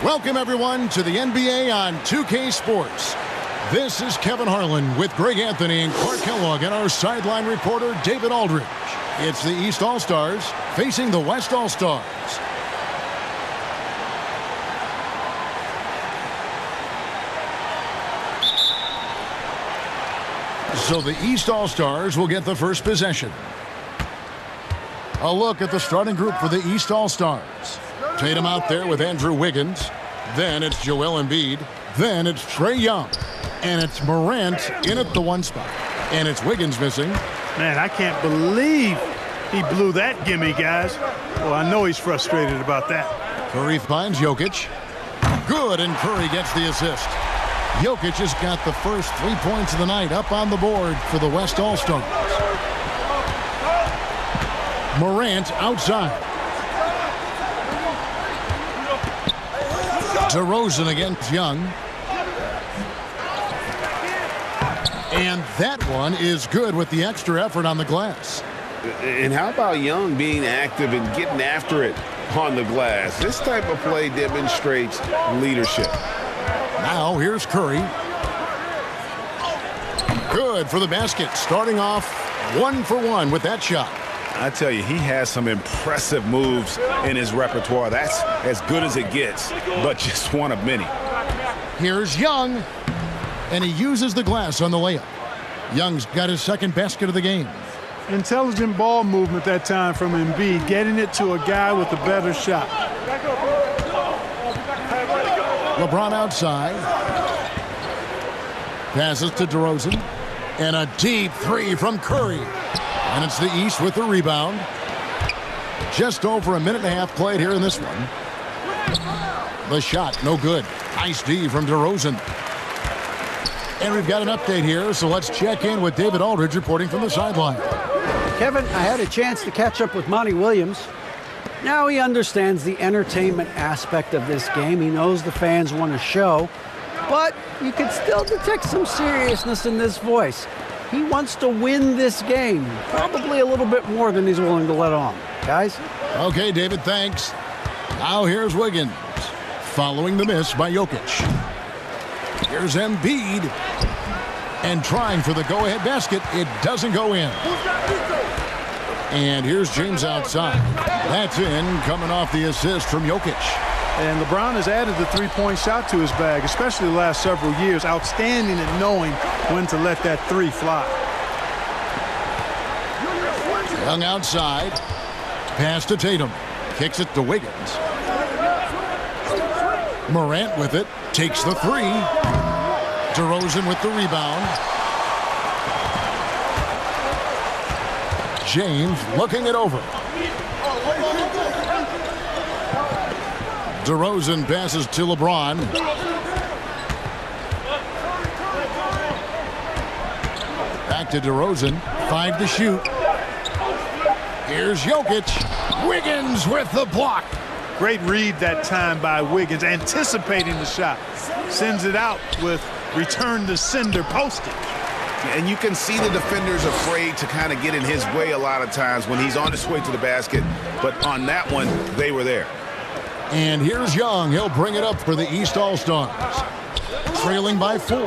Welcome, everyone, to the NBA on 2K Sports. This is Kevin Harlan with Greg Anthony and Clark Kellogg and our sideline reporter, David Aldridge. It's the East All-Stars facing the West All-Stars. So the East All-Stars will get the first possession. A look at the starting group for the East All-Stars. Tatum out there with Andrew Wiggins. Then it's Joel Embiid. Then it's Trae Young. And it's Morant in at the one spot. And it's Wiggins missing. Man, I can't believe he blew that gimme, guys. Well, I know he's frustrated about that. Curry finds Jokic. Good, and Curry gets the assist. Jokic has got the first 3 points of the night up on the board for the West All-Stars. Morant outside. DeRozan against Young. And that one is good with the extra effort on the glass. And how about Young being active and getting after it on the glass? This type of play demonstrates leadership. Now here's Curry. Good for the basket. Starting off 1 for 1 with that shot. I tell you, he has some impressive moves in his repertoire. That's as good as it gets, but just one of many. Here's Young, and he uses the glass on the layup. Young's got his second basket of the game. Intelligent ball movement that time from Embiid, getting it to a guy with a better shot. LeBron outside. Passes to DeRozan. And a deep three from Curry. And it's the East with the rebound. Just over a minute and a half played here in this one. The shot, no good. Nice D from DeRozan. And we've got an update here, so let's check in with David Aldridge reporting from the sideline. Kevin, I had a chance to catch up with Monty Williams. Now he understands the entertainment aspect of this game. He knows the fans want a show, but you can still detect some seriousness in this voice. He wants to win this game, probably a little bit more than he's willing to let on. Guys? Okay, David, thanks. Now here's Wiggins, following the miss by Jokic. Here's Embiid, and trying for the go-ahead basket. It doesn't go in. And here's James outside. That's in, coming off the assist from Jokic. And LeBron has added the three-point shot to his bag, especially the last several years. Outstanding at knowing when to let that three fly. Young outside. Pass to Tatum. Kicks it to Wiggins. Morant with it. Takes the three. DeRozan with the rebound. James looking it over. DeRozan passes to LeBron. Back to DeRozan. 5 to shoot. Here's Jokic. Wiggins with the block. Great read that time by Wiggins, anticipating the shot. Sends it out with return to sender posted. And you can see the defenders afraid to kind of get in his way a lot of times when he's on his way to the basket. But on that one, they were there. And here's Young. He'll bring it up for the East All-Stars. Trailing by 4.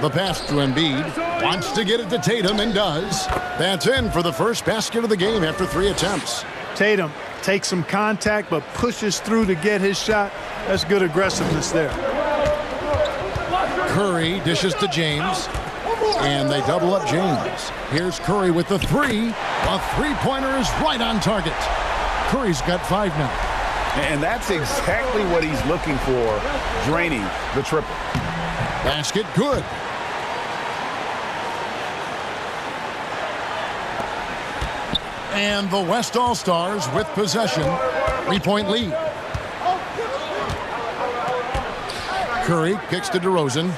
The pass to Embiid. Wants to get it to Tatum and does. That's in for the first basket of the game after 3 attempts. Tatum takes some contact but pushes through to get his shot. That's good aggressiveness there. Curry dishes to James. And they double up James. Here's Curry with the three. A three-pointer is right on target. Curry's got 5 now. And that's exactly what he's looking for, draining the triple. Basket good. And the West All-Stars with possession. 3-point lead. Curry kicks to DeRozan.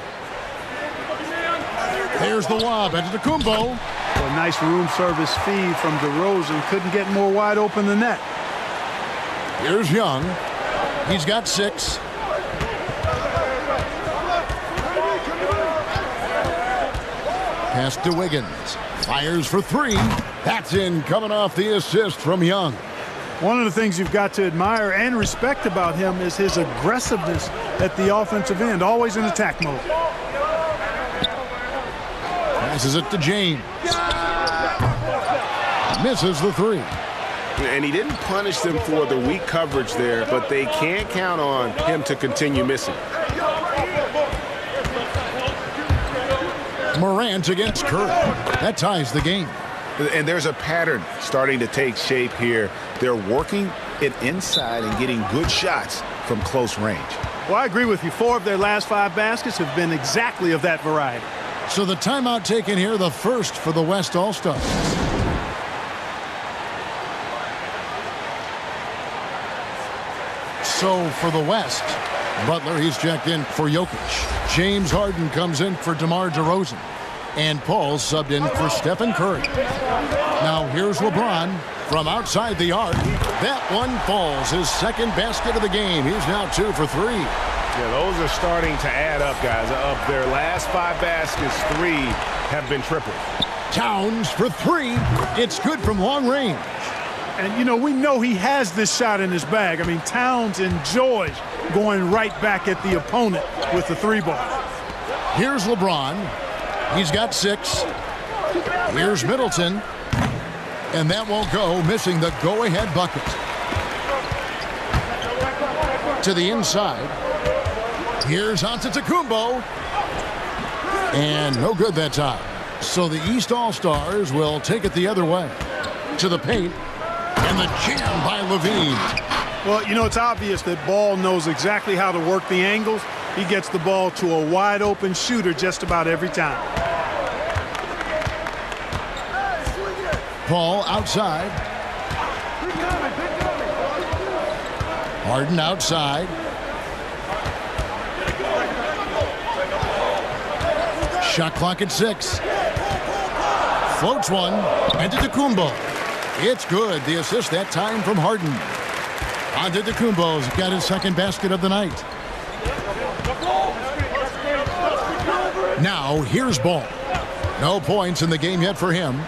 Here's the lob into Kumbo. A nice room service feed from DeRozan. Couldn't get more wide open than that. Here's Young. He's got 6. Pass to Wiggins. Fires for 3. That's in, coming off the assist from Young. One of the things you've got to admire and respect about him is his aggressiveness at the offensive end, always in attack mode. Passes it to James. Misses the three. And he didn't punish them for the weak coverage there, but they can't count on him to continue missing. Morant against Curry. That ties the game. And there's a pattern starting to take shape here. They're working it inside and getting good shots from close range. Well, I agree with you. 4 of their last 5 baskets have been exactly of that variety. So the timeout taken here, the first for the West All-Stars. So for the West, Butler, he's checked in for Jokic. James Harden comes in for DeMar DeRozan. And Paul subbed in for Stephen Curry. Now here's LeBron from outside the arc. That one falls, his second basket of the game. He's now 2 for 3. Yeah, those are starting to add up, guys. Of their last 5 baskets, 3 have been tripled. Towns for 3. It's good from long range. And, you know, we know he has this shot in his bag. I mean, Towns enjoys going right back at the opponent with the 3-ball. Here's LeBron. He's got 6. Here's Middleton. And that won't go, missing the go-ahead bucket. To the inside. Here's Antetokounmpo. And no good that time. So the East All-Stars will take it the other way. To the paint. And the jam by Levine. Well, you know, it's obvious that Ball knows exactly how to work the angles. He gets the ball to a wide-open shooter just about every time. Paul outside. Harden outside. Shot clock at 6. Floats one. Antetokounmpo. It's good. The assist that time from Harden. Antetokounmpo's got his second basket of the night. Now here's Ball. No points in the game yet for him.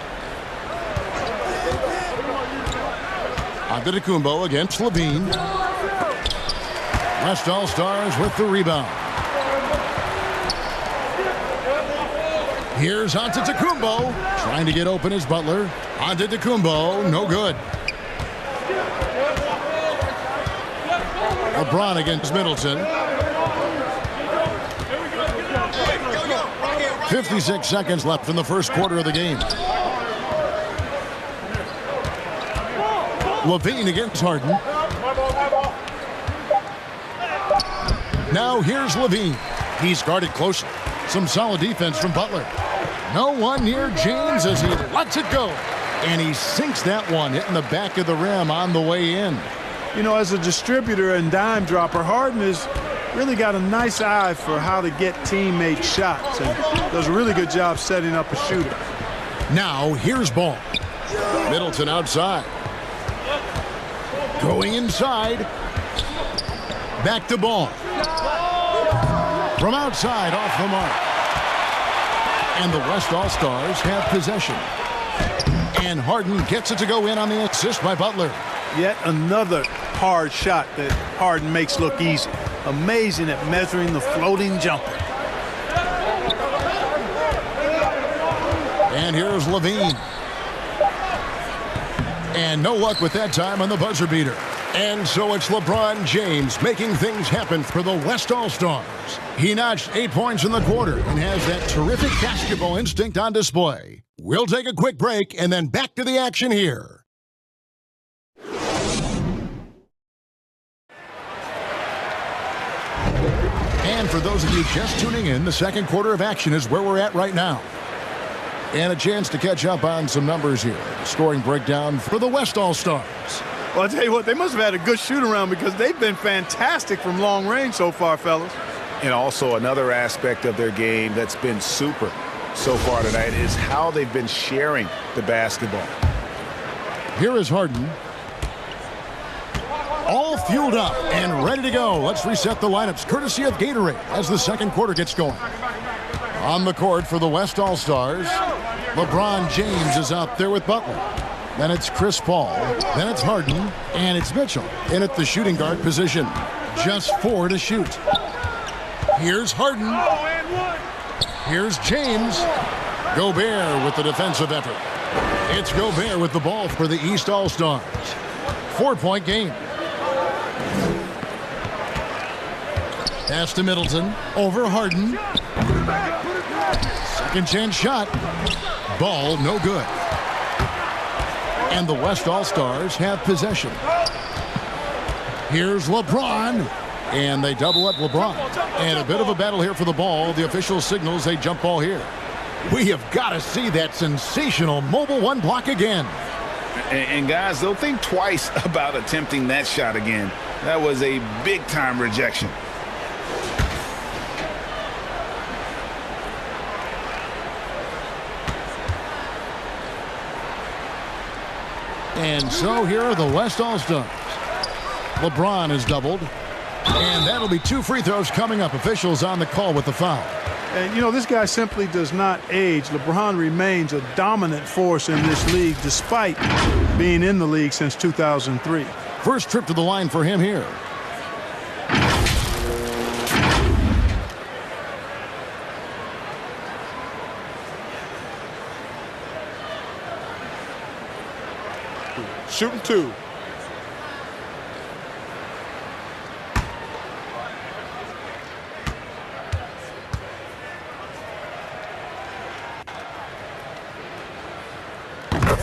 Antetokounmpo against Levine. West All-Stars with the rebound. Here's Antetokounmpo trying to get open as Butler. Antetokounmpo, no good. LeBron against Middleton. 56 seconds left in the first quarter of the game. Levine against Harden. Now here's Levine. He's guarded closely. Some solid defense from Butler. No one near James as he lets it go. And he sinks that one, hitting the back of the rim on the way in. You know, as a distributor and dime dropper, Harden has really got a nice eye for how to get teammate shots and does a really good job setting up a shooter. Now here's Ball. Middleton outside. Going inside. Back to Ball. From outside, off the mark. And the West All-Stars have possession. And Harden gets it to go in on the assist by Butler. Yet another hard shot that Harden makes look easy. Amazing at measuring the floating jumper. And here's Levine. And no luck with that time on the buzzer beater. And so it's LeBron James making things happen for the West All-Stars. He notched 8 points in the quarter and has that terrific basketball instinct on display. We'll take a quick break and then back to the action here. And for those of you just tuning in, the second quarter of action is where we're at right now. And a chance to catch up on some numbers here. Scoring breakdown for the West All-Stars. Well, I'll tell you what, they must have had a good shoot-around because they've been fantastic from long range so far, fellas. And also another aspect of their game that's been super so far tonight is how they've been sharing the basketball. Here is Harden. All fueled up and ready to go. Let's reset the lineups courtesy of Gatorade as the second quarter gets going. On the court for the West All-Stars, LeBron James is out there with Butler. Then it's Chris Paul. Then it's Harden. And it's Mitchell in at the shooting guard position. Just 4 to shoot. Here's Harden. Here's James. Gobert with the defensive effort. It's Gobert with the ball for the East All-Stars. 4-point game. Pass to Middleton. Over Harden. Second chance shot. Ball no good. And the West All-Stars have possession. Here's LeBron. And they double up LeBron. And a bit of a battle here for the ball. The official signals a jump ball here. We have got to see that sensational mobile one block again. And guys, they'll think twice about attempting that shot again. That was a big-time rejection. And so here are the West All-Stars. LeBron is doubled. And that'll be 2 free throws coming up. Officials on the call with the foul. And, you know, this guy simply does not age. LeBron remains a dominant force in this league despite being in the league since 2003. First trip to the line for him here. Shooting 2.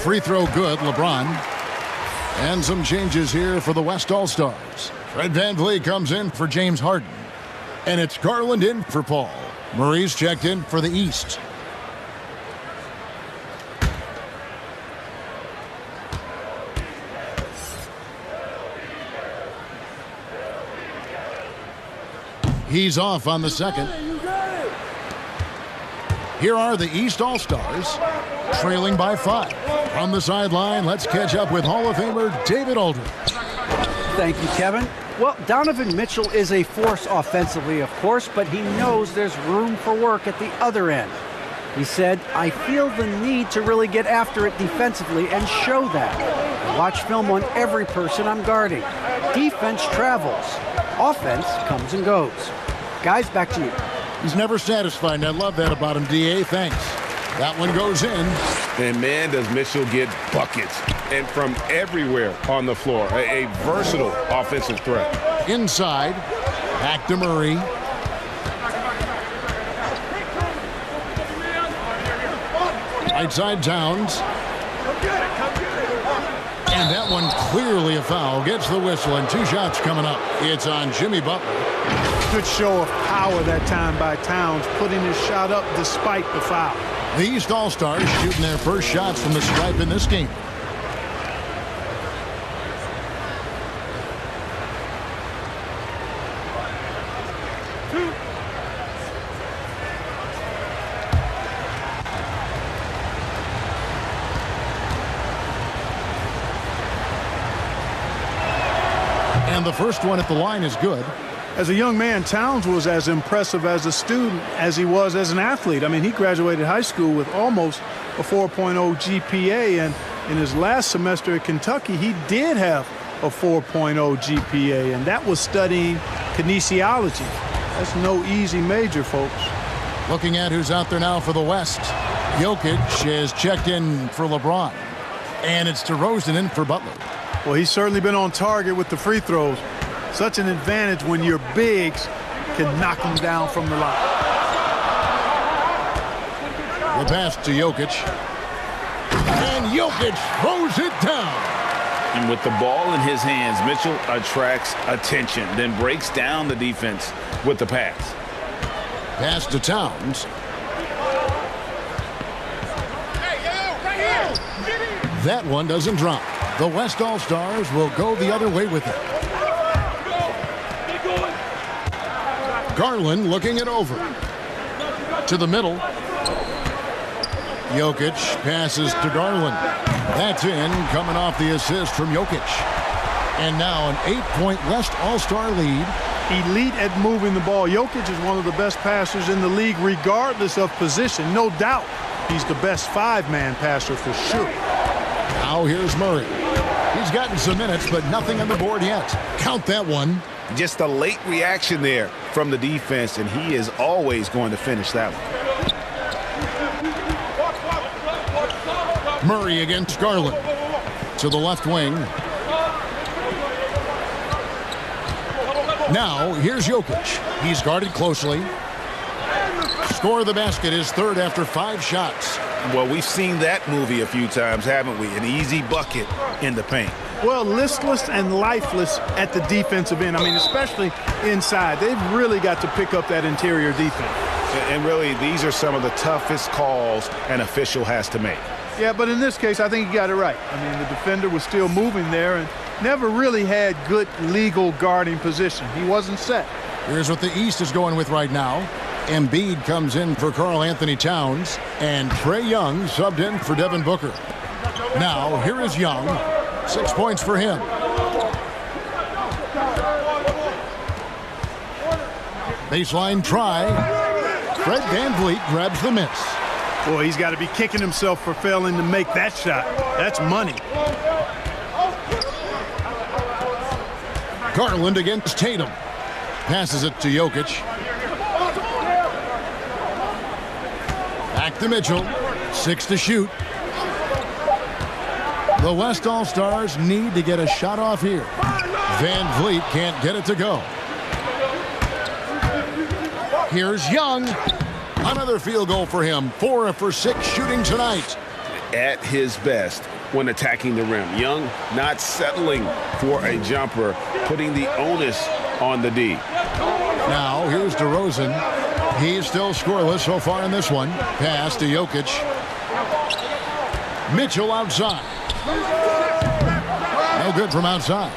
Free throw good, LeBron. And some changes here for the West All-Stars. Fred VanVleet comes in for James Harden. And it's Garland in for Paul. Murray's checked in for the East. He's off on the second. Here are the East All-Stars, trailing by 5. From the sideline, let's catch up with Hall of Famer David Aldridge. Thank you, Kevin. Well, Donovan Mitchell is a force offensively, of course, but he knows there's room for work at the other end. He said, I feel the need to really get after it defensively and show that. I watch film on every person I'm guarding. Defense travels. Offense comes and goes. Guys, back to you. He's never satisfied, and I love that about him, D.A. Thanks. That one goes in. And, man, does Mitchell get buckets. And from everywhere on the floor. A versatile offensive threat. Inside. Back to Murray. Right side Towns. And that one clearly a foul. Gets the whistle, and 2 shots coming up. It's on Jimmy Butler. Good show of power that time by Towns, putting his shot up despite the foul. The East All-Stars shooting their first shots from the stripe in this game. And the first one at the line is good. As a young man, Towns was as impressive as a student as he was as an athlete. I mean, he graduated high school with almost a 4.0 GPA, and in his last semester at Kentucky, he did have a 4.0 GPA, and that was studying kinesiology. That's no easy major, folks. Looking at who's out there now for the West. Jokic is checked in for LeBron. And it's DeRozan in for Butler. Well, he's certainly been on target with the free throws. Such an advantage when your bigs can knock them down from the line. The pass to Jokic. And Jokic throws it down. And with the ball in his hands, Mitchell attracts attention, then breaks down the defense with the pass. Pass to Towns. That one doesn't drop. The West All-Stars will go the other way with it. Garland looking it over. To the middle. Jokic passes to Garland. That's in, coming off the assist from Jokic. And now an 8-point West All-Star lead. Elite at moving the ball. Jokic is one of the best passers in the league, regardless of position. No doubt he's the best 5-man passer for sure. Now here's Murray. He's gotten some minutes, but nothing on the board yet. Count that one. Just a late reaction there from the defense, and he is always going to finish that one. Murray against Garland. To the left wing. Now, here's Jokic. He's guarded closely. Score of the basket is third after 5 shots. Well, we've seen that movie a few times, haven't we? An easy bucket in the paint. Well, listless and lifeless at the defensive end. I mean, especially inside. They've really got to pick up that interior defense. And really, these are some of the toughest calls an official has to make. Yeah, but in this case, I think he got it right. I mean, the defender was still moving there and never really had good legal guarding position. He wasn't set. Here's what the East is going with right now. Embiid comes in for Karl Anthony Towns, and Trae Young subbed in for Devin Booker. Now, here is Young. 6 points for him. Baseline try. Fred VanVleet grabs the miss. Boy, he's got to be kicking himself for failing to make that shot. That's money. Garland against Tatum. Passes it to Jokic. Back to Mitchell. 6 to shoot. The West All-Stars need to get a shot off here. VanVleet can't get it to go. Here's Young. Another field goal for him. 4 for 6 shooting tonight. At his best when attacking the rim. Young not settling for a jumper, putting the onus on the D. Now here's DeRozan. He's still scoreless so far in this one. Pass to Jokic. Mitchell outside. No good from outside.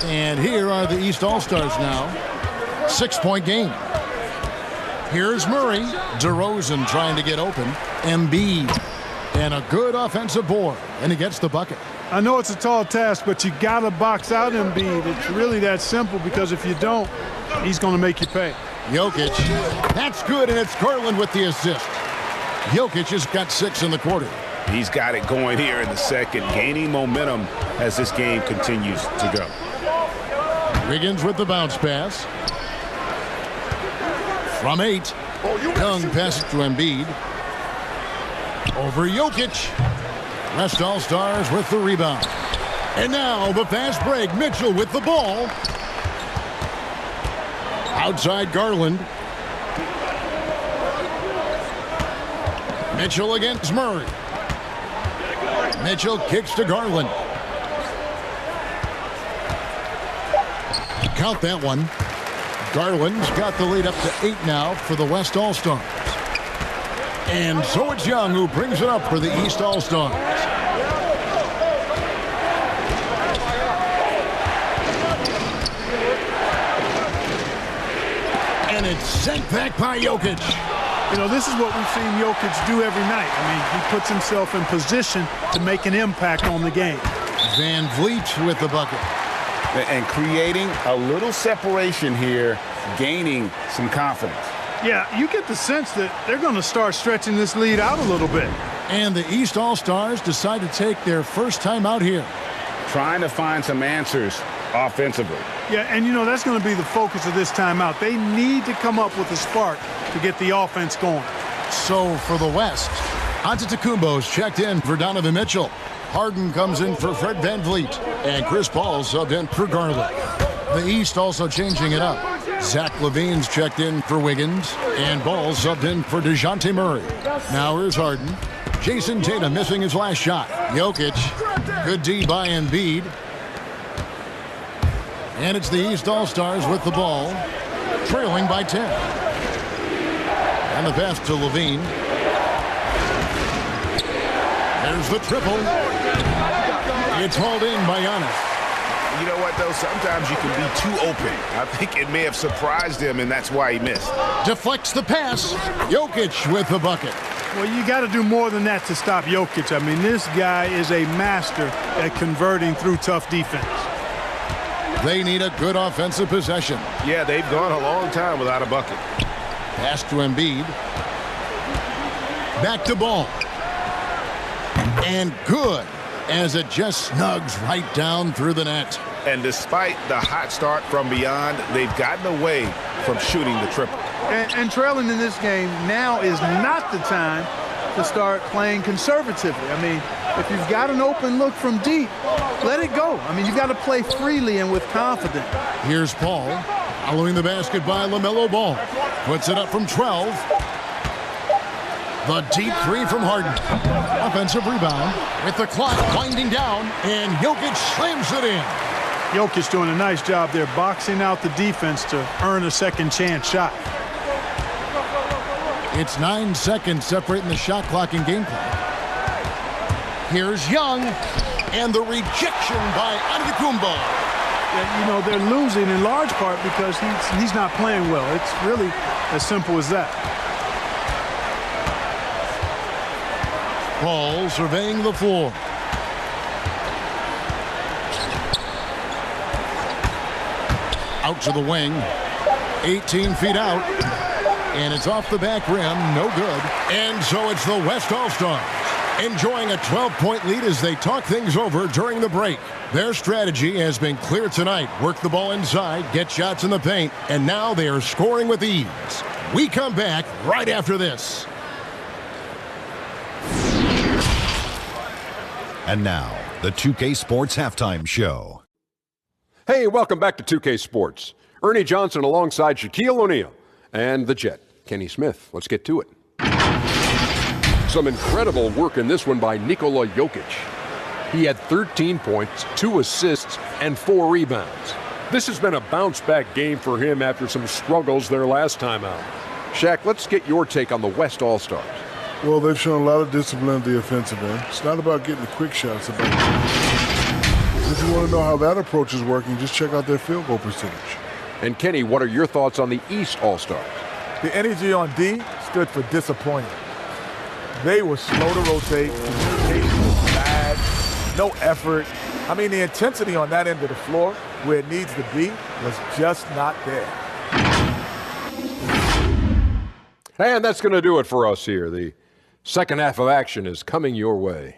And here are the East All-Stars now. 6-point game. Here's Murray. DeRozan trying to get open. Embiid. And a good offensive board. And he gets the bucket. I know it's a tall task, but you got to box out Embiid. It's really that simple, because if you don't, he's going to make you pay. Jokic. That's good, and it's Garland with the assist. Jokic has got 6 in the quarter. He's got it going here in the second, gaining momentum as this game continues to go. Wiggins with the bounce pass. From 8. Young passes to Embiid. Over Jokic. West All-Stars with the rebound. And now the fast break. Mitchell with the ball. Outside Garland. Mitchell against Murray. Mitchell kicks to Garland. Count that one. Garland's got the lead up to 8 now for the West All-Stars. And so it's Young who brings it up for the East All-Stars. And it's sent back by Jokic. You know, this is what we've seen Jokic do every night. I mean, he puts himself in position to make an impact on the game. VanVleet with the bucket. And creating a little separation here, gaining some confidence. Yeah, you get the sense that they're going to start stretching this lead out a little bit. And the East All-Stars decide to take their first time out here. Trying to find some answers offensively. Yeah, and you know, that's going to be the focus of this timeout. They need to come up with a spark to get the offense going. So for the West, Antetokounmpo's checked in for Donovan Mitchell. Harden comes in for Fred VanVleet. And Chris Paul subbed in for Garland. The East also changing it up. Zach LaVine's checked in for Wiggins. And Ball subbed in for DeJounte Murray. Now here's Harden. Jason Tatum missing his last shot. Jokic. Good D by Embiid. And it's the East All-Stars with the ball. Trailing by 10. And the pass to LaVine. There's the triple. It's hauled in by Giannis. You know what, though? Sometimes you can be too open. I think it may have surprised him, and that's why he missed. Deflects the pass. Jokic with the bucket. Well, you got to do more than that to stop Jokic. I mean, this guy is a master at converting through tough defense. They need a good offensive possession. Yeah, they've gone a long time without a bucket. Pass to Embiid. Back to Ball. And good, as it just snugs right down through the net. And despite the hot start from beyond, they've gotten away from shooting the triple. And trailing in this game, now is not the time to start playing conservatively. I mean, if you've got an open look from deep, let it go. I mean, you've got to play freely and with confidence. Here's Paul, following the basket by LaMelo Ball. Puts it up from 12. The deep three from Harden. Offensive rebound with the clock winding down, and Jokic slams it in. Jokic doing a nice job there, boxing out the defense to earn a second chance shot. It's 9 seconds separating the shot clock and game clock. Here's Young, and the rejection by Antetokounmpo. You know, they're losing in large part because he's not playing well. It's really as simple as that. Paul surveying the floor. Out to the wing. 18 feet out. And it's off the back rim. No good. And so it's the West All-Stars enjoying a 12-point lead as they talk things over during the break. Their strategy has been clear tonight. Work the ball inside, get shots in the paint, and now they are scoring with ease. We come back right after this. And now, the 2K Sports Halftime Show. Hey, welcome back to 2K Sports. Ernie Johnson alongside Shaquille O'Neal and the Jet, Kenny Smith. Let's get to it. Some incredible work in this one by Nikola Jokic. He had 13 points, 2 assists, and 4 rebounds. This has been a bounce-back game for him after some struggles their last time out. Shaq, let's get your take on the West All-Stars. Well, they've shown a lot of discipline at the offensive end. It's not about getting the quick shots. If you want to know how that approach is working, just check out their field goal percentage. And Kenny, what are your thoughts on the East All-Stars? The energy on D stood for disappointing. They were slow to rotate. Communication was bad. No effort. I mean, the intensity on that end of the floor, where it needs to be, was just not there. And that's going to do it for us here. The second half of action is coming your way.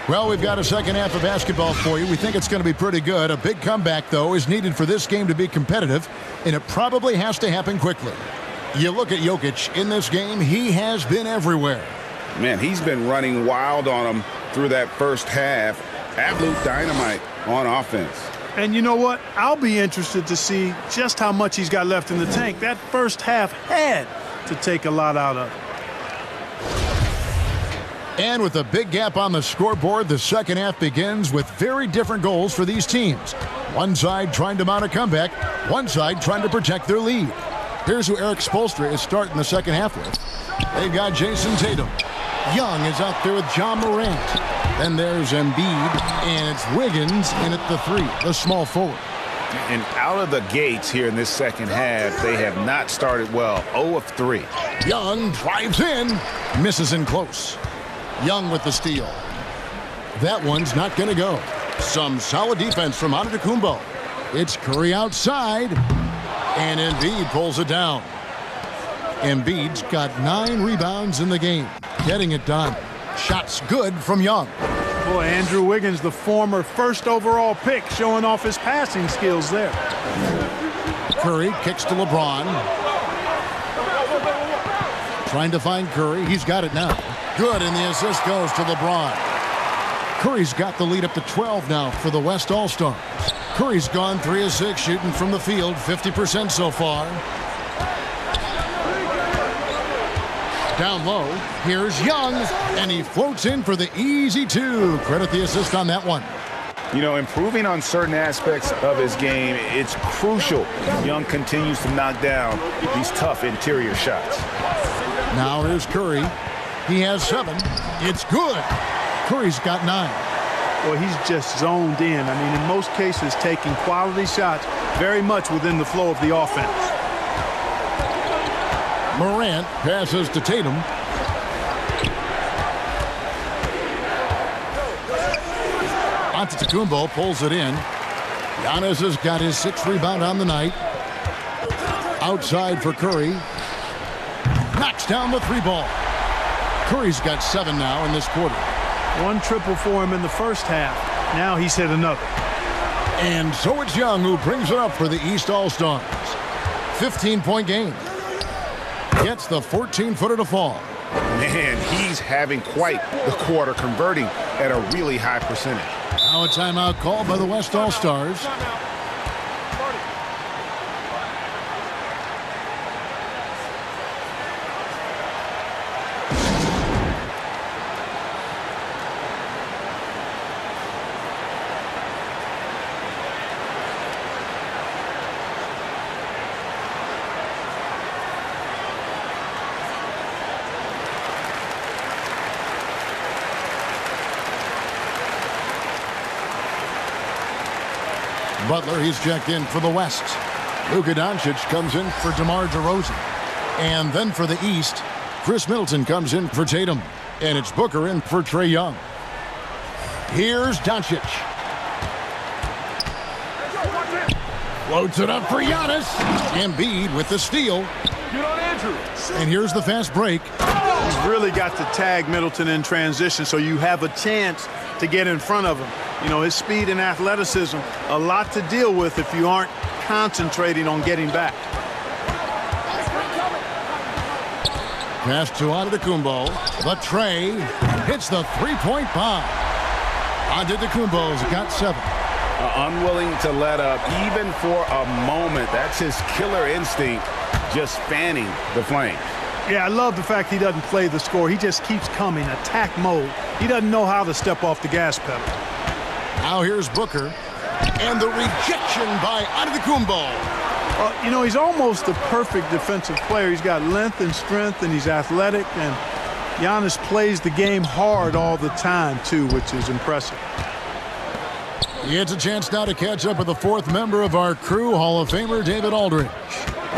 Well, we've got a second half of basketball for you. We think it's going to be pretty good. A big comeback, though, is needed for this game to be competitive, and it probably has to happen quickly. You look at Jokic in this game, he has been everywhere. Man, he's been running wild on them through that first half. Absolute dynamite on offense. And you know what? I'll be interested to see just how much he's got left in the tank. That first half had to take a lot out of it. And with a big gap on the scoreboard, the second half begins with very different goals for these teams. One side trying to mount a comeback, one side trying to protect their lead. Here's who Eric Spoelstra is starting the second half with. They've got Jason Tatum. Young is out there with John Morant. Then there's Embiid, and it's Wiggins in at the 3, the small forward. And out of the gates here in this second half, they have not started well. 0 of 3. Young drives in, misses in close. Young with the steal. That one's not going to go. Some solid defense from Antetokounmpo. It's Curry outside, and Embiid pulls it down. Embiid's got 9 rebounds in the game, getting it done. Shots good from Young. Boy, Andrew Wiggins, the former first overall pick, showing off his passing skills there. Curry kicks to LeBron. Trying to find Curry. He's got it now. Good, and the assist goes to LeBron. Curry's got the lead up to 12 now for the West All-Stars. Curry's gone 3 of 6 shooting from the field, 50% so far. Down low, here's Young, and he floats in for the easy 2. Credit the assist on that one. You know, improving on certain aspects of his game, it's crucial. Young continues to knock down these tough interior shots. Now here's Curry. He has 7. It's good. Curry's got 9. Boy, he's just zoned in. I mean, in most cases, taking quality shots very much within the flow of the offense. Morant passes to Tatum. Antetokounmpo pulls it in. Giannis has got his 6th rebound on the night. Outside for Curry. Knocks down the 3-ball. Curry's got 7 now in this quarter. 1 triple for him in the first half. Now he's hit another. And so it's Young who brings it up for the East All-Stars. 15-point game. Gets the 14-footer to fall. Man, he's having quite the quarter, converting at a really high percentage. Now a timeout called by the West All-Stars. Butler, he's checked in for the West. Luka Doncic comes in for DeMar DeRozan. And then for the East, Chris Middleton comes in for Tatum. And it's Booker in for Trae Young. Here's Doncic. Floats it up for Giannis. Embiid with the steal. And here's the fast break. He's really got to tag Middleton in transition so you have a chance to get in front of him. You know, his speed and athleticism, a lot to deal with if you aren't concentrating on getting back. Pass to Antetokounmpo. The Trae hits the 3-point bomb. Antetokounmpo's got 7. Unwilling to let up even for a moment. That's his killer instinct, just fanning the flames. Yeah, I love the fact he doesn't play the score. He just keeps coming, attack mode. He doesn't know how to step off the gas pedal. Now here's Booker. And the rejection by Antetokounmpo. You know, he's almost the perfect defensive player. He's got length and strength, and he's athletic. And Giannis plays the game hard all the time, too, which is impressive. He gets a chance now to catch up with the 4th member of our crew, Hall of Famer David Aldridge.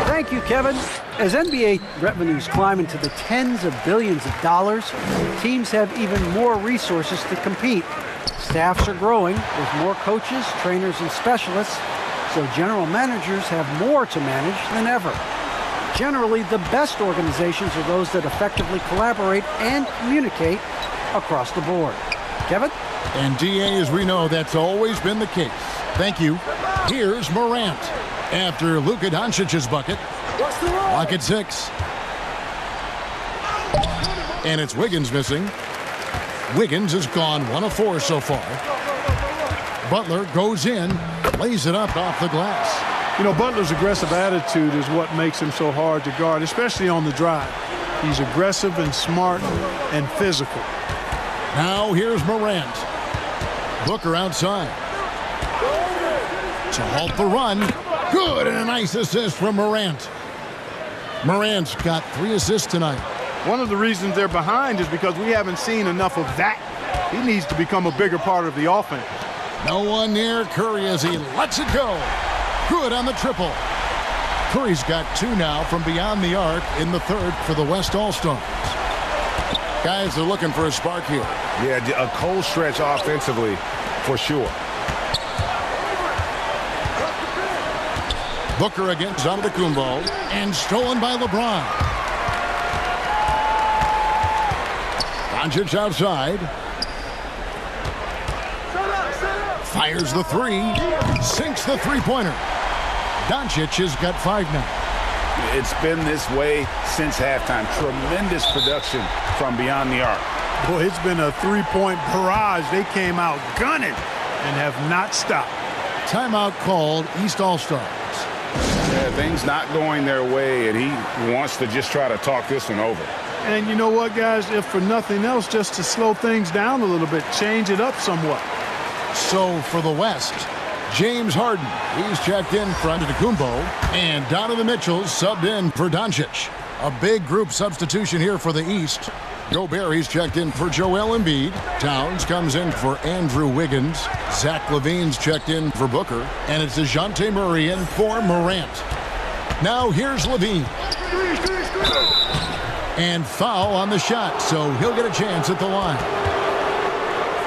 Thank you, Kevin. As NBA revenues climb into the tens of billions of dollars, teams have even more resources to compete. Staffs are growing with more coaches, trainers, and specialists, so general managers have more to manage than ever. Generally, the best organizations are those that effectively collaborate and communicate across the board. Kevin? And DA, as we know, that's always been the case. Thank you. Here's Morant. After Luka Doncic's bucket. Lock at 6. And it's Wiggins missing. Wiggins has gone 1 of 4 so far. Butler goes in, lays it up off the glass. You know, Butler's aggressive attitude is what makes him so hard to guard, especially on the drive. He's aggressive and smart and physical. Now here's Morant. Booker outside. To halt the run. Good, and a nice assist from Morant. Morant's got 3 assists tonight. One of the reasons they're behind is because we haven't seen enough of that. He needs to become a bigger part of the offense. No one near Curry as he lets it go. Good on the triple. Curry's got 2 now from beyond the arc in the 3rd for the West All-Stars. Guys are looking for a spark here. Yeah, a cold stretch offensively for sure. Booker against Antetokounmpo and stolen by LeBron. Doncic outside. Fires the 3. Sinks the 3-pointer. Doncic has got 5 now. It's been this way since halftime. Tremendous production from beyond the arc. Boy, it's been a 3-point barrage. They came out gunning and have not stopped. Timeout called, East All-Stars. Yeah, things not going their way, and he wants to just try to talk this one over. And you know what, guys? If for nothing else, just to slow things down a little bit, change it up somewhat. So for the West, James Harden, he's checked in for Antetokounmpo, and Donovan Mitchell subbed in for Doncic. A big group substitution here for the East. Gobert, he's checked in for Joel Embiid. Towns comes in for Andrew Wiggins. Zach LaVine's checked in for Booker. And it's DeJounte Murray in for Morant. Now here's LaVine. And foul on the shot, so he'll get a chance at the line.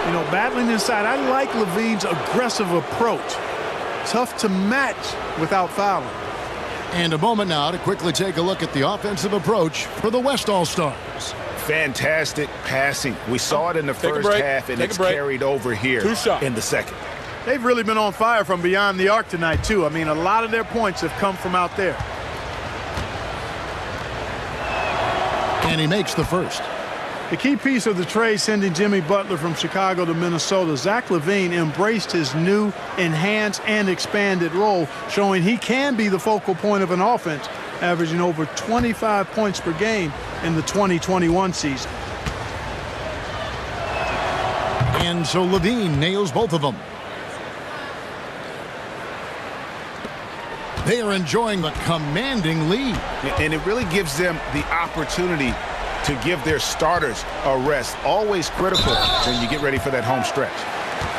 You know, battling inside, I like Levine's aggressive approach. Tough to match without fouling. And a moment now to quickly take a look at the offensive approach for the West All-Stars. Fantastic passing. We saw it in the first half, and it's carried over here in the second. They've really been on fire from beyond the arc tonight, too. I mean, a lot of their points have come from out there. And he makes the first. The key piece of the trade sending Jimmy Butler from Chicago to Minnesota, Zach LaVine embraced his new, enhanced, and expanded role, showing he can be the focal point of an offense, averaging over 25 points per game in the 2021 season. And so LaVine nails both of them. They are enjoying the commanding lead. And it really gives them the opportunity to give their starters a rest. Always critical when you get ready for that home stretch.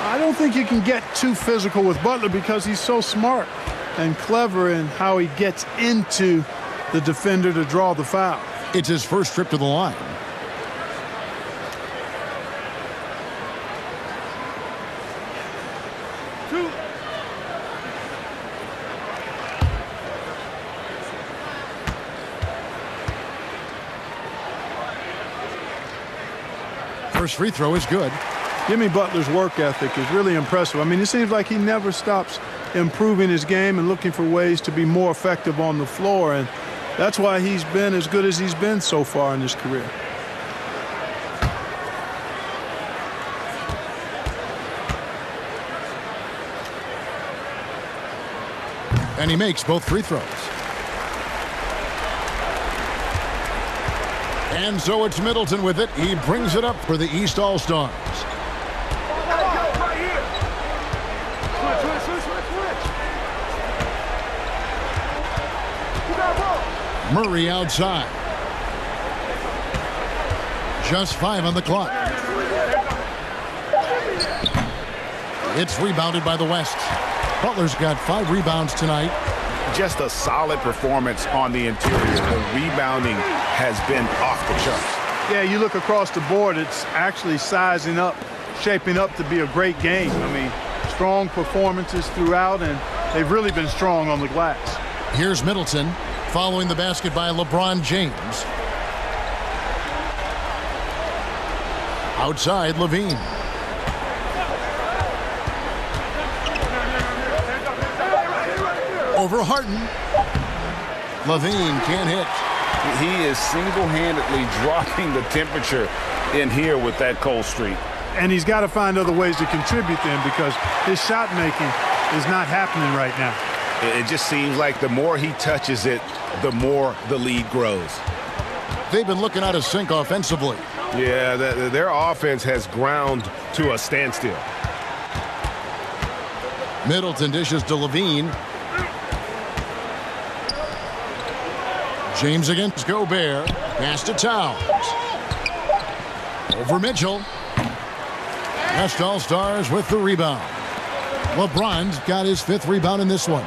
I don't think you can get too physical with Butler because he's so smart and clever in how he gets into the defender to draw the foul. It's his first trip to the line. First free throw is good. Jimmy Butler's work ethic is really impressive. I mean, it seems like he never stops improving his game and looking for ways to be more effective on the floor, and that's why he's been as good as he's been so far in his career. And he makes both free throws. And so it's Middleton with it. He brings it up for the East All-Stars. Murray outside. Just 5 on the clock. It's rebounded by the West. Butler's got 5 rebounds tonight. Just a solid performance on the interior. The rebounding has been off the charts. Yeah, you look across the board, it's actually sizing up, shaping up to be a great game. I mean, strong performances throughout, and they've really been strong on the glass. Here's Middleton following the basket by LeBron James. Outside, LaVine. Over Harden. LaVine can't hit. He is single-handedly dropping the temperature in here with that cold streak. And he's got to find other ways to contribute then because his shot making is not happening right now. It just seems like the more he touches it, the more the lead grows. They've been looking out of sync offensively. Yeah, their offense has ground to a standstill. Middleton dishes to LaVine. James against Gobert. Pass to Towns. Over Mitchell. West All-Stars with the rebound. LeBron's got his 5th rebound in this one.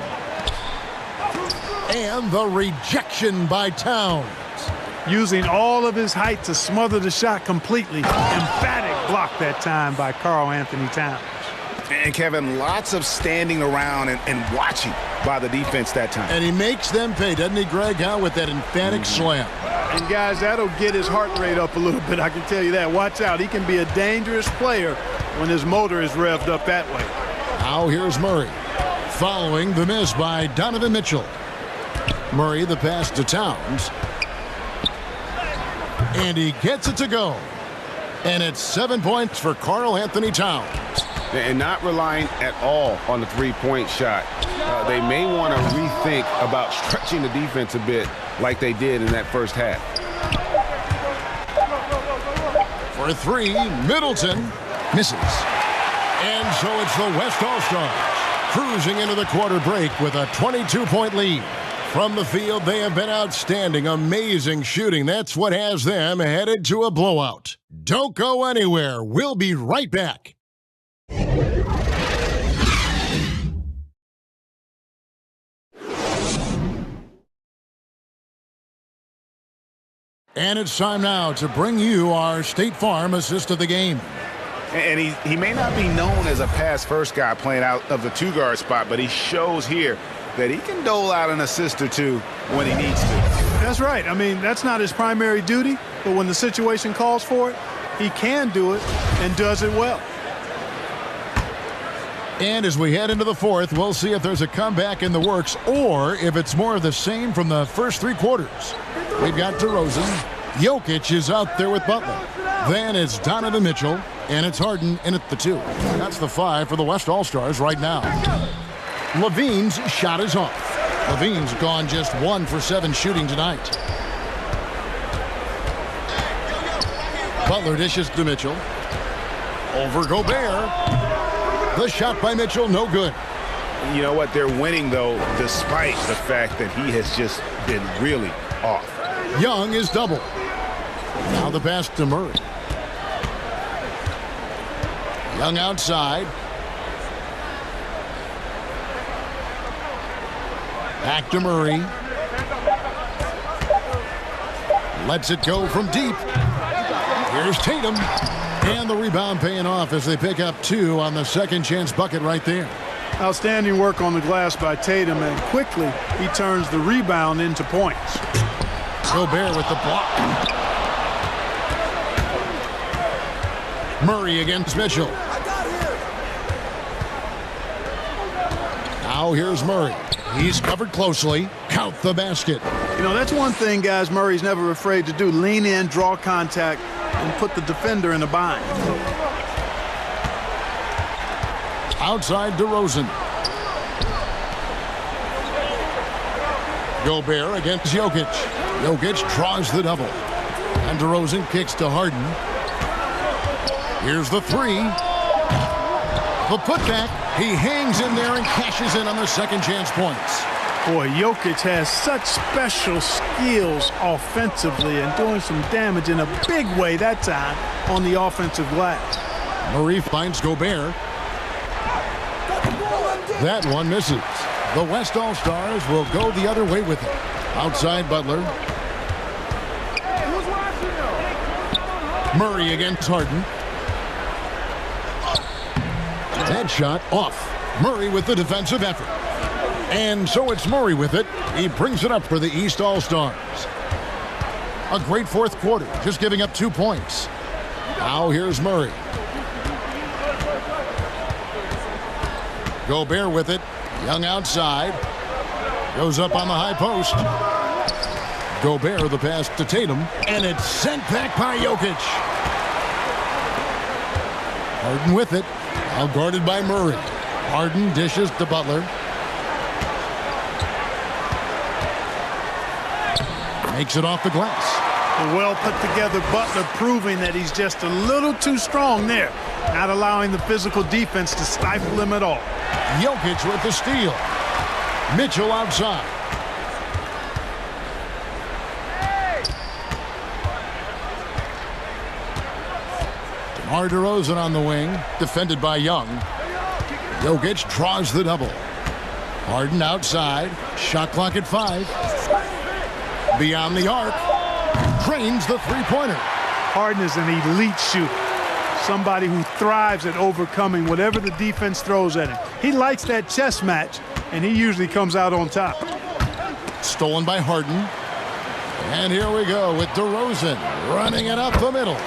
And the rejection by Towns. Using all of his height to smother the shot completely. Emphatic block that time by Karl Anthony Towns. And Kevin, lots of standing around and watching by the defense that time. And he makes them pay, doesn't he, Greg, with that emphatic slam. And guys, that'll get his heart rate up a little bit, I can tell you that. Watch out, he can be a dangerous player when his motor is revved up that way. Now here's Murray, following the miss by Donovan Mitchell. Murray, the pass to Towns. And he gets it to go. And it's 7 points for Karl Anthony Towns. And not relying at all on the three-point shot. They may want to rethink about stretching the defense a bit like they did in that first half. For 3, Middleton misses. And so it's the West All-Stars cruising into the quarter break with a 22-point lead. From the field, they have been outstanding, amazing shooting. That's what has them headed to a blowout. Don't go anywhere. We'll be right back. And it's time now to bring you our State Farm assist of the game. And he may not be known as a pass-first guy playing out of the two-guard spot, but he shows here that he can dole out an assist or two when he needs to. That's right. I mean, that's not his primary duty, but when the situation calls for it, he can do it and does it well. And as we head into the fourth, we'll see if there's a comeback in the works or if it's more of the same from the first three quarters. We've got DeRozan. Jokic is out there with Butler. Then it's Donovan Mitchell, and it's Harden in at the 2. That's the 5 for the West All-Stars right now. Levine's shot is off. Levine's gone just 1 for 7 shooting tonight. Butler dishes to Mitchell. Over Gobert. The shot by Mitchell, no good. You know what? They're winning, though, despite the fact that he has just been really off. Young is double. Now the pass to Murray. Young outside. Back to Murray. Lets it go from deep. Here's Tatum. And the rebound paying off as they pick up 2 on the second chance bucket right there. Outstanding work on the glass by Tatum, and quickly he turns the rebound into points. Gobert with the block. Murray against Mitchell. Now here's Murray. He's covered closely. Count the basket. You know, that's one thing, guys, Murray's never afraid to do. Lean in, draw contact, and put the defender in a bind. Outside DeRozan. Gobert against Jokic. Jokic draws the double. And DeRozan kicks to Harden. Here's the 3. The putback. He hangs in there and cashes in on the second chance points. Boy, Jokic has such special skills offensively and doing some damage in a big way that time on the offensive glass. Murray finds Gobert. That one misses. The West All-Stars will go the other way with it. Outside Butler. Murray against Harden. That shot off. Murray with the defensive effort. And so it's Murray with it. He brings it up for the East All-Stars. A great fourth quarter, just giving up 2 points. Now here's Murray. Gobert with it. Young outside. Goes up on the high post. Gobert the pass to Tatum. And it's sent back by Jokic. Harden with it. Now guarded by Murray. Harden dishes to Butler. Makes it off the glass. A well put together Butler proving that he's just a little too strong there. Not allowing the physical defense to stifle him at all. Jokic with the steal. Mitchell outside. DeMar DeRozan on the wing, defended by Young. Jokic draws the double. Harden outside. Shot clock at 5. Beyond the arc. Drains the three-pointer. Harden is an elite shooter. Somebody who thrives at overcoming whatever the defense throws at him. He likes that chess match, and he usually comes out on top. Stolen by Harden. And here we go with DeRozan running it up the middle.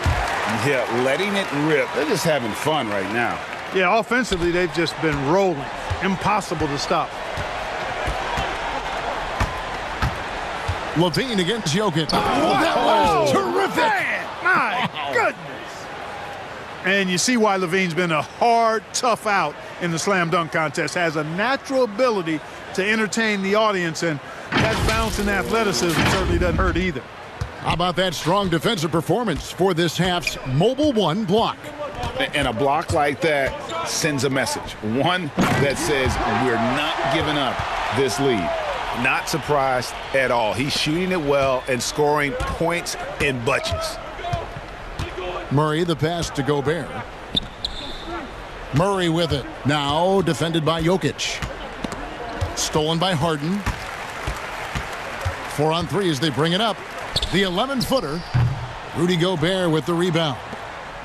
Yeah, letting it rip. They're just having fun right now. Yeah, offensively, they've just been rolling. Impossible to stop. Levine against Jokic. Oh, that was terrific. Man, my goodness. And you see why Levine's been a hard, tough out in the slam dunk contest. Has a natural ability to entertain the audience, and that bounce and athleticism certainly doesn't hurt either. How about that strong defensive performance for this half's Mobile One block? And a block like that sends a message. One that says we're not giving up this lead. Not surprised at all. He's shooting it well and scoring points in bunches. Murray the pass to Gobert. Murray with it. Now defended by Jokic. Stolen by Harden. 4 on 3 as they bring it up. The 11-footer. Rudy Gobert with the rebound.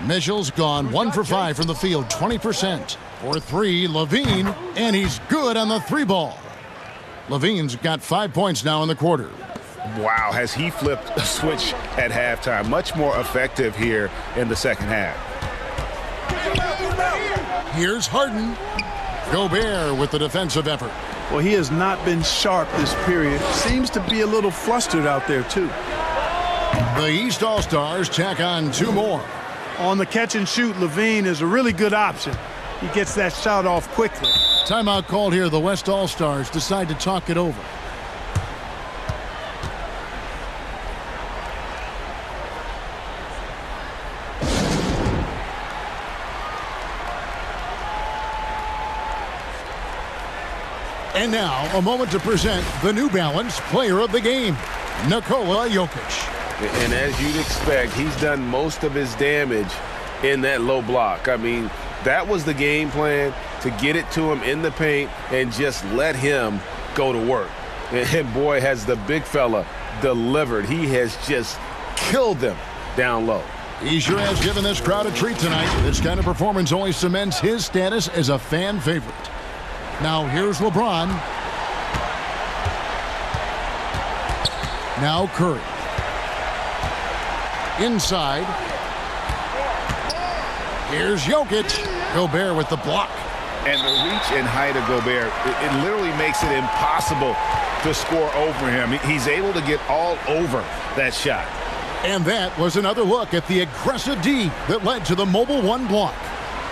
Mitchell's gone 1 for 5 from the field, 20%. For 3, Levine, and he's good on the 3-ball. Levine's got 5 points now in the quarter. Wow, has he flipped a switch at halftime. Much more effective here in the second half. Here's Harden. Gobert with the defensive effort. Well, he has not been sharp this period. Seems to be a little flustered out there, too. The East All-Stars tack on 2 more. On the catch and shoot, Levine is a really good option. He gets that shot off quickly. Timeout called here. The West All-Stars decide to talk it over. And now, a moment to present the New Balance Player of the Game, Nikola Jokic. And as you'd expect, he's done most of his damage in that low block. I mean, that was the game plan, to get it to him in the paint and just let him go to work. And boy, has the big fella delivered. He has just killed them down low. He sure has given this crowd a treat tonight. This kind of performance only cements his status as a fan favorite. Now here's LeBron. Now Curry. Inside. Here's Jokic. Gobert with the block. And the reach and height of Gobert, it literally makes it impossible to score over him. He's able to get all over that shot. And that was another look at the aggressive D that led to the mobile 1 block.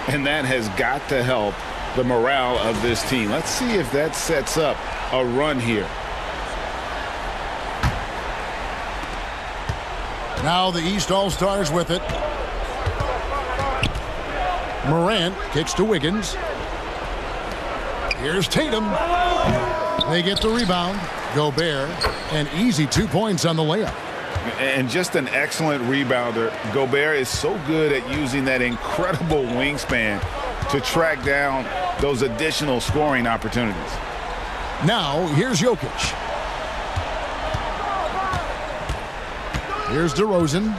And that has got to help the morale of this team. Let's see if that sets up a run here. Now the East All-Stars with it. Morant kicks to Wiggins. Here's Tatum. They get the rebound. Gobert, an easy 2 points on the layup. And just an excellent rebounder. Gobert is so good at using that incredible wingspan to track down those additional scoring opportunities. Now, here's Jokic. Here's DeRozan.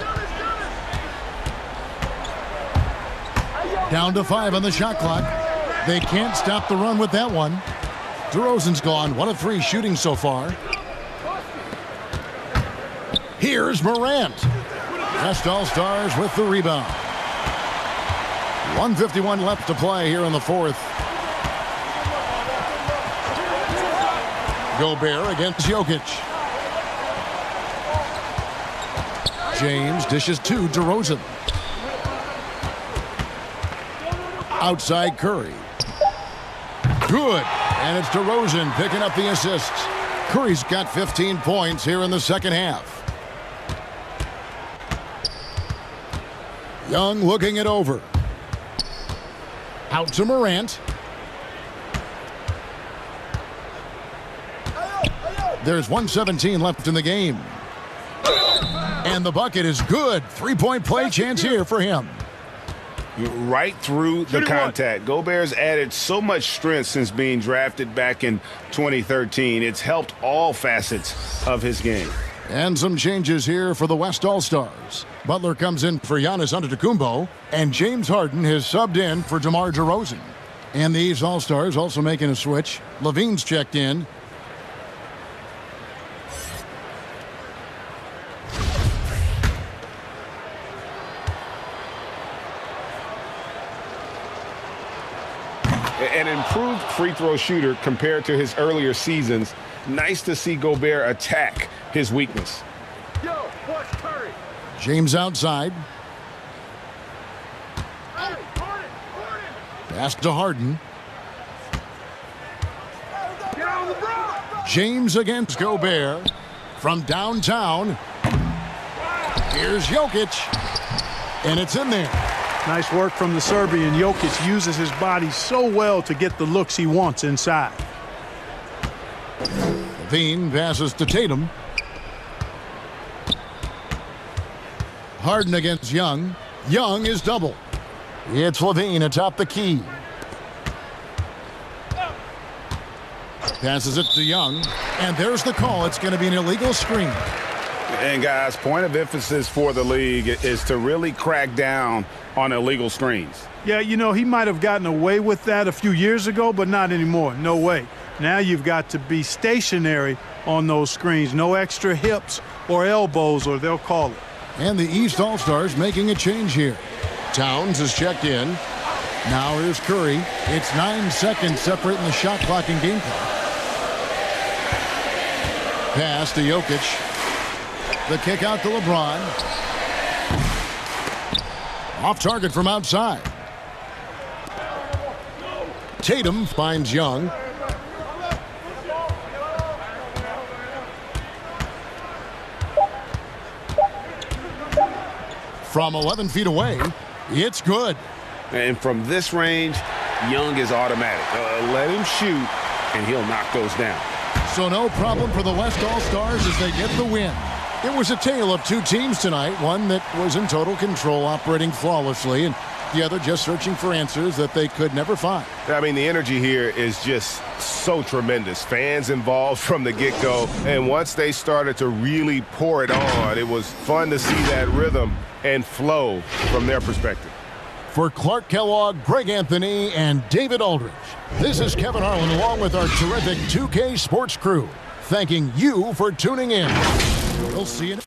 Down to 5 on the shot clock. They can't stop the run with that one. DeRozan's gone 1 of 3 shooting so far. Here's Morant. West All-Stars with the rebound. 1:51 left to play here in the 4th. Gobert against Jokic. James dishes to DeRozan. Outside Curry. Good. And it's DeRozan picking up the assists. Curry's got 15 points here in the second half. Young looking it over. Out to Morant. There's 1:17 left in the game. And the bucket is good. 3-point play chance here for him. Right through the contact. Gobert's added so much strength since being drafted back in 2013. It's helped all facets of his game. And some changes here for the West All-Stars. Butler comes in for Giannis Antetokounmpo, and James Harden has subbed in for DeMar DeRozan. And these All-Stars also making a switch. Levine's checked in. An improved free throw shooter compared to his earlier seasons. Nice to see Gobert attack his weakness. James outside. Pass to Harden. James against Gobert. From downtown. Here's Jokic. And it's in there. Nice work from the Serbian. Jokic uses his body so well to get the looks he wants inside. Levine passes to Tatum. Harden against Young. Young is double. It's Levine atop the key. Passes it to Young. And there's the call. It's going to be an illegal screen. And guys, point of emphasis for the league is to really crack down on illegal screens. Yeah, you know, he might have gotten away with that a few years ago, but not anymore. No way. Now you've got to be stationary on those screens. No extra hips or elbows, or they'll call it. And the East All-Stars making a change here. Towns is checked in. Now here's Curry. It's 9 seconds separating the shot clock and game clock. Pass to Jokic. The kick out to LeBron. Off target from outside. Tatum finds Young. From 11 feet away, it's good. And from this range, Young is automatic. Let him shoot, and he'll knock those down. So no problem for the West All-Stars as they get the win. It was a tale of two teams tonight, one that was in total control, operating flawlessly, and the other just searching for answers that they could never find. I mean, the energy here is just so tremendous. Fans involved from the get-go, and once they started to really pour it on, it was fun to see that rhythm and flow from their perspective. For Clark Kellogg, Greg Anthony, and David Aldridge, this is Kevin Harlan along with our terrific 2K Sports crew, thanking you for tuning in. We'll see you.